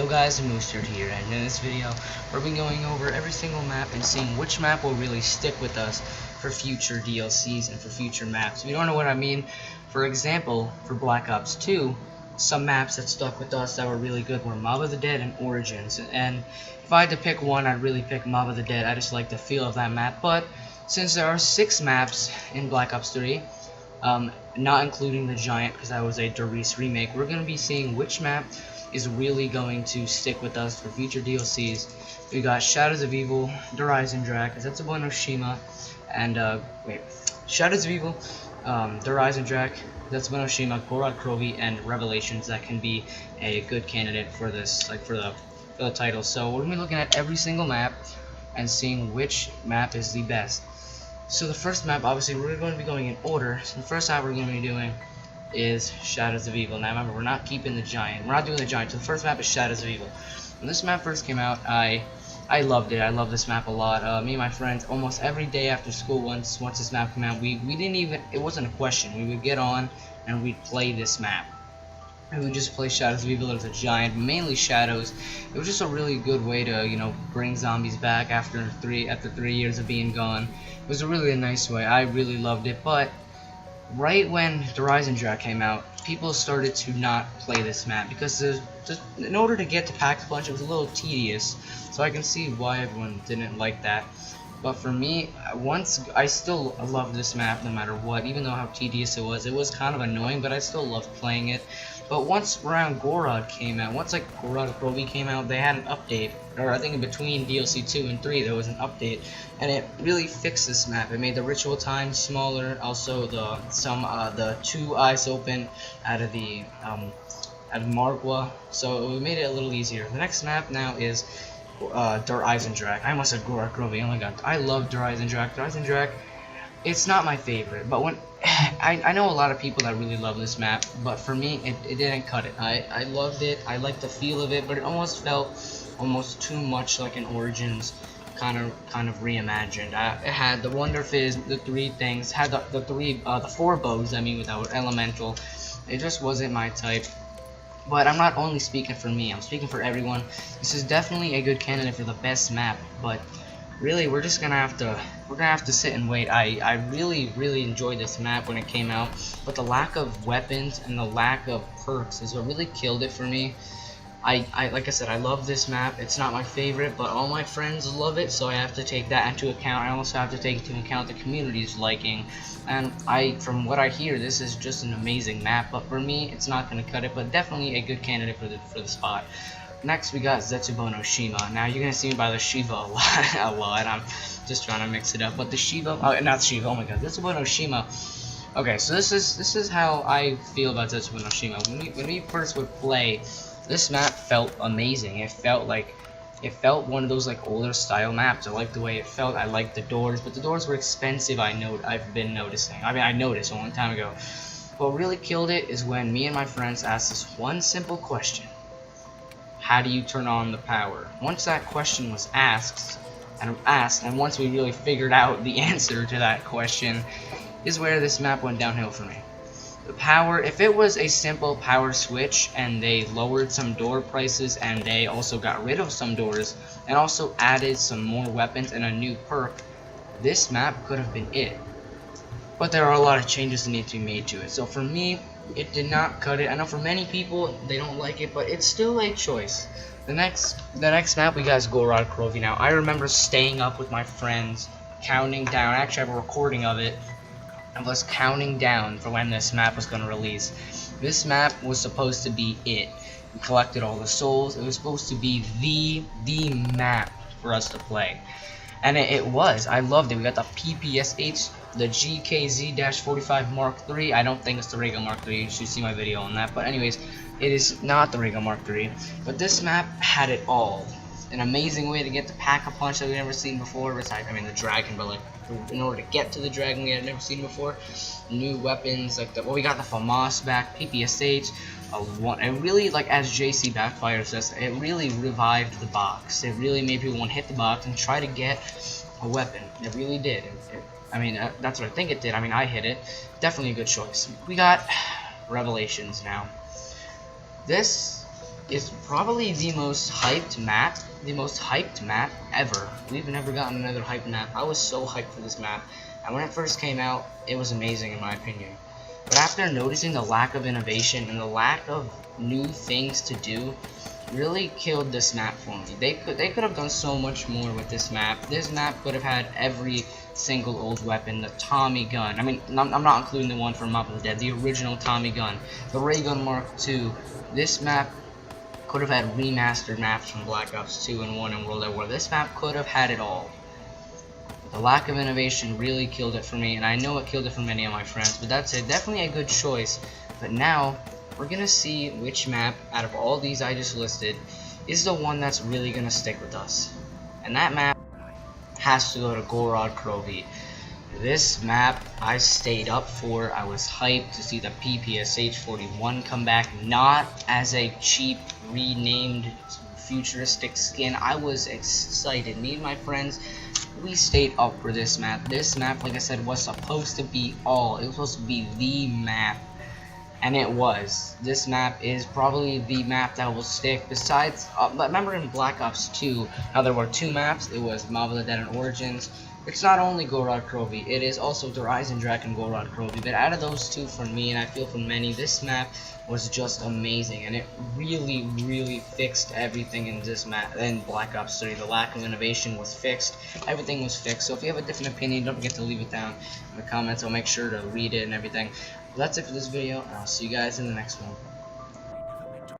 guys, Mooster here, and in this video we'll be going over every single map and seeing which map will really stick with us for future DLCs and for future maps. If you don't know what I mean, for example, for Black Ops 2, some maps that stuck with us that were really good were Mob of the Dead and Origins, and if I had to pick one, I'd really pick Mob of the Dead. I just like the feel of that map, but since there are 6 maps in Black Ops 3, not including the Giant because that was a Doris remake, we're going to be seeing which map is really going to stick with us for future DLCs. We got Shadows of Evil, Eisendrache, Zetsubou no Shima, and Shadows of Evil, Eisendrache, Zetsubou no Shima, Gorod Krovi, and Revelations that can be a good candidate for this, like for the title. So we're gonna be looking at every single map and seeing which map is the best. So the first map, obviously, we're going to be going in order. So the first map we're going to be doing is Shadows of Evil. Now remember, we're not keeping the Giant. We're not doing the Giant. So the first map is Shadows of Evil. When this map first came out, I loved it. I love this map a lot. Me and my friends, almost every day after school, once this map came out, we didn't even, it wasn't a question. We would get on and we'd play this map. And we would just play Shadows of Evil as a Giant, mainly Shadows. It was just a really good way to, you know, bring zombies back after 3 years of being gone. It was a really nice way. I really loved it, but right when Eisendrache came out, people started to not play this map because in order to get to Pack-a-Punch, it was a little tedious. So I can see why everyone didn't like that. But for me, I still loved this map no matter what, even though how tedious it was kind of annoying, but I still loved playing it. But once around Gorod came out, once like Gorod Krovi came out, they had an update, or I think in between DLC 2 and 3 there was an update, and it really fixed this map. It made the ritual time smaller, also the 2 eyes open out of the Margwa, so it made it a little easier. The next map now is Eisendrache. I almost said Gorod Krovi. Oh my god, I love Eisendrache. Eisendrache, it's not my favorite, but when I know a lot of people that really love this map, but for me it didn't cut it. I loved it. I liked the feel of it, but it almost felt almost too much like an Origins kind of reimagined. It had the Wonder Fizz, the 3 things, had the 4 bows. I mean, without Elemental, it just wasn't my type. But I'm not only speaking for me, I'm speaking for everyone. This is definitely a good candidate for the best map, but really we're gonna have to sit and wait. I really enjoyed this map when it came out, but the lack of weapons and the lack of perks is what really killed it for me. Like I said, I love this map. It's not my favorite, but all my friends love it, so I have to take that into account. I also have to take into account the community's liking, and from what I hear, this is just an amazing map, but for me it's not going to cut it, but definitely a good candidate for the spot. Next we got Zetsubou no Shima. Now you're going to see me by the Shiva a lot. I'm just trying to mix it up, but the Shiva, not Shiva, oh my god, Zetsubou no Shima. Okay, so this is how I feel about Zetsubou no Shima. When we first would play, this map felt amazing. It felt one of those like older style maps. I liked the way it felt. I liked the doors, but the doors were expensive. I've been noticing. I mean, I noticed a long time ago. What really killed it is when me and my friends asked this one simple question: how do you turn on the power? Once that question was asked, and once we really figured out the answer to that question, is where this map went downhill for me. The power, if it was a simple power switch and they lowered some door prices and they also got rid of some doors and also added some more weapons and a new perk, this map could have been it. But there are a lot of changes that need to be made to it. So for me, it did not cut it. I know for many people they don't like it, but it's still a choice. The next map we got is Gorod Krovi. Now I remember staying up with my friends, counting down. Actually, I have a recording of it. I was counting down for when this map was going to release. This map was supposed to be it. We collected all the souls. It was supposed to be the map for us to play, and it was. I loved it. We got the PPSH, the GKZ-45 Mark III. I don't think it's the Rego Mark III. You should see my video on that. But anyways, it is not the Rego Mark III. But this map had it all. An amazing way to get the Pack-a-Punch that we've never seen before. Besides, I mean, the dragon, but like in order to get to the dragon we had never seen before. New weapons, like we got the FAMAS back, PPSH. It really, like as JC Backfire says, it really revived the box. It really made people want to hit the box and try to get a weapon. It really did. I mean, that's what I think it did. I mean, I hit it. Definitely a good choice. We got Revelations now. This is probably the most hyped map ever. We've never gotten another hyped map. I was so hyped for this map, and when it first came out, it was amazing in my opinion. But after noticing the lack of innovation and the lack of new things to do, really killed this map for me. They could have done so much more with this map. This map could have had every single old weapon, the Tommy gun. I mean, I'm not including the one from Mob of the Dead, the original Tommy gun, the Ray Gun Mark II. This map could have had remastered maps from Black Ops 2 and 1 and World at War. This map could have had it all. The lack of innovation really killed it for me, and I know it killed it for many of my friends, but that's definitely a good choice. But now, we're gonna see which map out of all these I just listed is the one that's really gonna stick with us. And that map has to go to Gorod Krovi. This map I stayed up for. I was hyped to see the PPSH-41 come back, not as a cheap renamed futuristic skin. I was excited. Me and my friends, we stayed up for this map. This map, like I said, was supposed to be all. It was supposed to be the map. And it was. This map is probably the map that will stick. Besides, remember in Black Ops 2, how there were two maps? It was Mob of the Dead and Origins. It's not only Gorod Krovi, it is also the Eisendrache and Gorod Krovi. But out of those two, for me, and I feel for many, this map was just amazing. And it really, really fixed everything in this map. In Black Ops 3, the lack of innovation was fixed. Everything was fixed. So if you have a different opinion, don't forget to leave it down in the comments. I'll make sure to read it and everything. That's it for this video, and I'll see you guys in the next one.